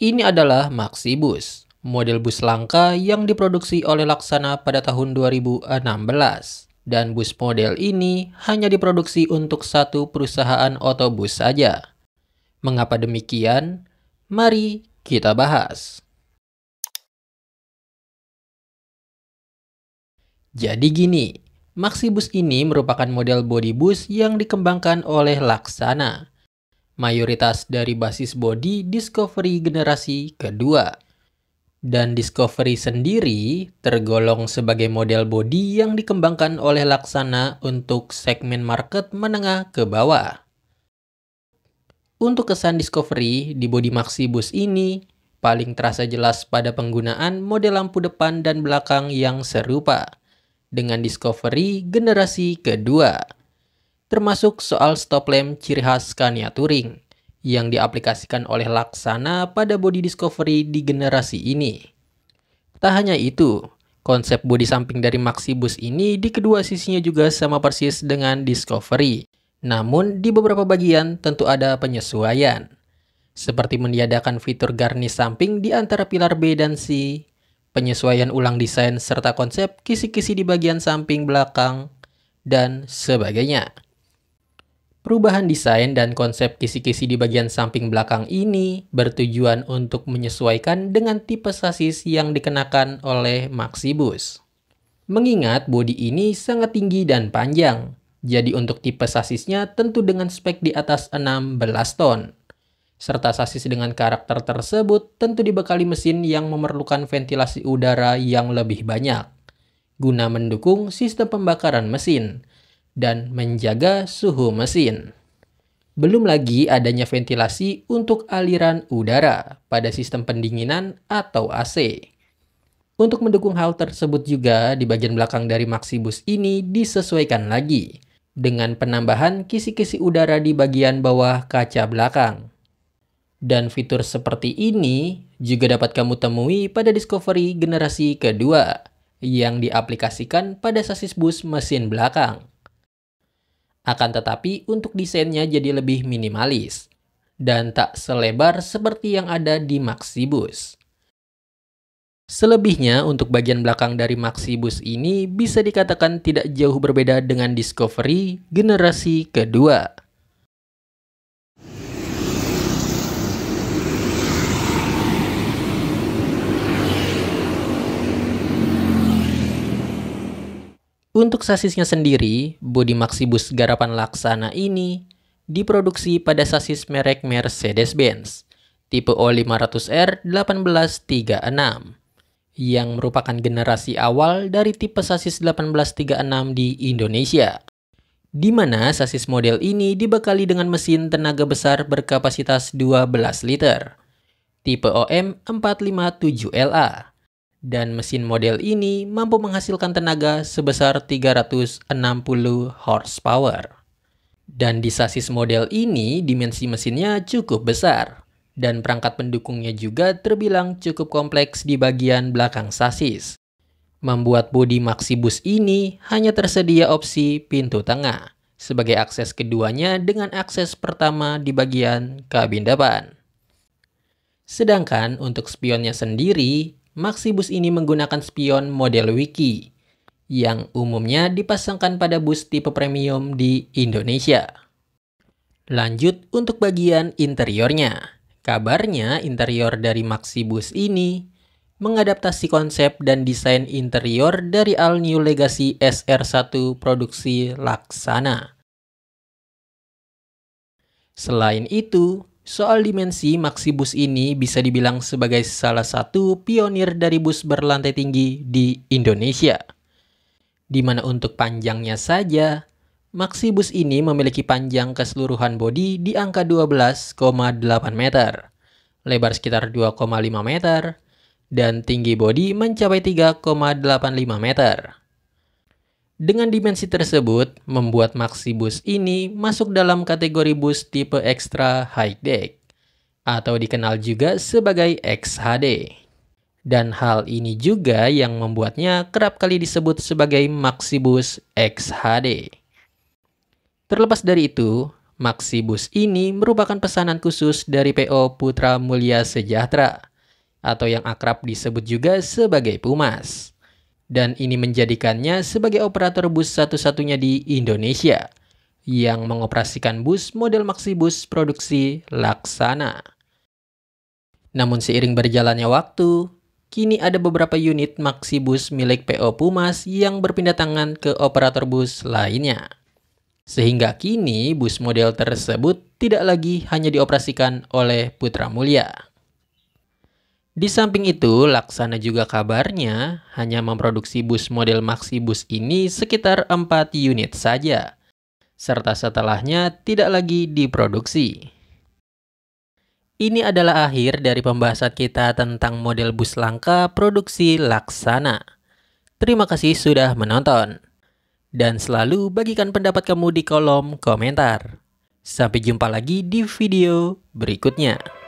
Ini adalah Maxibus, model bus langka yang diproduksi oleh Laksana pada tahun 2016. Dan bus model ini hanya diproduksi untuk satu perusahaan otobus saja. Mengapa demikian? Mari kita bahas. Jadi gini, Maxibus ini merupakan model bodi bus yang dikembangkan oleh Laksana. Mayoritas dari basis bodi Discovery generasi kedua. Dan Discovery sendiri tergolong sebagai model bodi yang dikembangkan oleh Laksana untuk segmen market menengah ke bawah. Untuk kesan Discovery di bodi Maxibus ini paling terasa jelas pada penggunaan model lampu depan dan belakang yang serupa dengan Discovery generasi kedua. Termasuk soal stop lamp ciri khas Scania Touring yang diaplikasikan oleh Laksana pada bodi Discovery di generasi ini. Tak hanya itu, konsep bodi samping dari Maxibus ini di kedua sisinya juga sama persis dengan Discovery. Namun di beberapa bagian tentu ada penyesuaian. Seperti meniadakan fitur garnish samping di antara pilar B dan C, penyesuaian ulang desain serta konsep kisi-kisi di bagian samping belakang, dan sebagainya. Perubahan desain dan konsep kisi-kisi di bagian samping belakang ini bertujuan untuk menyesuaikan dengan tipe sasis yang dikenakan oleh Maxibus. Mengingat bodi ini sangat tinggi dan panjang, jadi untuk tipe sasisnya tentu dengan spek di atas 16 ton. Serta sasis dengan karakter tersebut tentu dibekali mesin yang memerlukan ventilasi udara yang lebih banyak, guna mendukung sistem pembakaran mesin dan menjaga suhu mesin. Belum lagi adanya ventilasi untuk aliran udara pada sistem pendinginan atau AC. Untuk mendukung hal tersebut juga di bagian belakang dari Maxibus ini disesuaikan lagi dengan penambahan kisi-kisi udara di bagian bawah kaca belakang. Dan fitur seperti ini juga dapat kamu temui pada Discovery generasi kedua yang diaplikasikan pada sasis bus mesin belakang. Akan tetapi untuk desainnya jadi lebih minimalis dan tak selebar seperti yang ada di Maxibus. Selebihnya untuk bagian belakang dari Maxibus ini bisa dikatakan tidak jauh berbeda dengan Discovery generasi kedua. Untuk sasisnya sendiri, bodi Maxibus garapan Laksana ini diproduksi pada sasis merek Mercedes-Benz tipe O500R 1836 yang merupakan generasi awal dari tipe sasis 1836 di Indonesia, di mana sasis model ini dibekali dengan mesin tenaga besar berkapasitas 12 liter tipe OM 457LA. Dan mesin model ini mampu menghasilkan tenaga sebesar 360 horsepower. Dan di sasis model ini dimensi mesinnya cukup besar. Dan perangkat pendukungnya juga terbilang cukup kompleks di bagian belakang sasis. Membuat bodi Maxibus ini hanya tersedia opsi pintu tengah sebagai akses keduanya dengan akses pertama di bagian kabin depan. Sedangkan untuk spionnya sendiri, Maxibus ini menggunakan spion model Wiki yang umumnya dipasangkan pada bus tipe premium di Indonesia. Lanjut untuk bagian interiornya. Kabarnya interior dari Maxibus ini mengadaptasi konsep dan desain interior dari All New Legacy SR1 produksi Laksana. Selain itu, soal dimensi, Maxibus ini bisa dibilang sebagai salah satu pionir dari bus berlantai tinggi di Indonesia. Di mana untuk panjangnya saja, Maxibus ini memiliki panjang keseluruhan bodi di angka 12,8 meter, lebar sekitar 2,5 meter, dan tinggi bodi mencapai 3,85 meter. Dengan dimensi tersebut, membuat Maxibus ini masuk dalam kategori bus tipe extra high deck, atau dikenal juga sebagai XHD. Dan hal ini juga yang membuatnya kerap kali disebut sebagai Maxibus XHD. Terlepas dari itu, Maxibus ini merupakan pesanan khusus dari PO Putra Mulia Sejahtera, atau yang akrab disebut juga sebagai Pumas. Dan ini menjadikannya sebagai operator bus satu-satunya di Indonesia yang mengoperasikan bus model Maxibus produksi Laksana. Namun seiring berjalannya waktu, kini ada beberapa unit Maxibus milik PO Pumas yang berpindah tangan ke operator bus lainnya. Sehingga kini bus model tersebut tidak lagi hanya dioperasikan oleh Putra Mulia. Di samping itu, Laksana juga kabarnya hanya memproduksi bus model Maxibus ini sekitar 4 unit saja, serta setelahnya tidak lagi diproduksi. Ini adalah akhir dari pembahasan kita tentang model bus langka produksi Laksana. Terima kasih sudah menonton. Dan selalu bagikan pendapat kamu di kolom komentar. Sampai jumpa lagi di video berikutnya.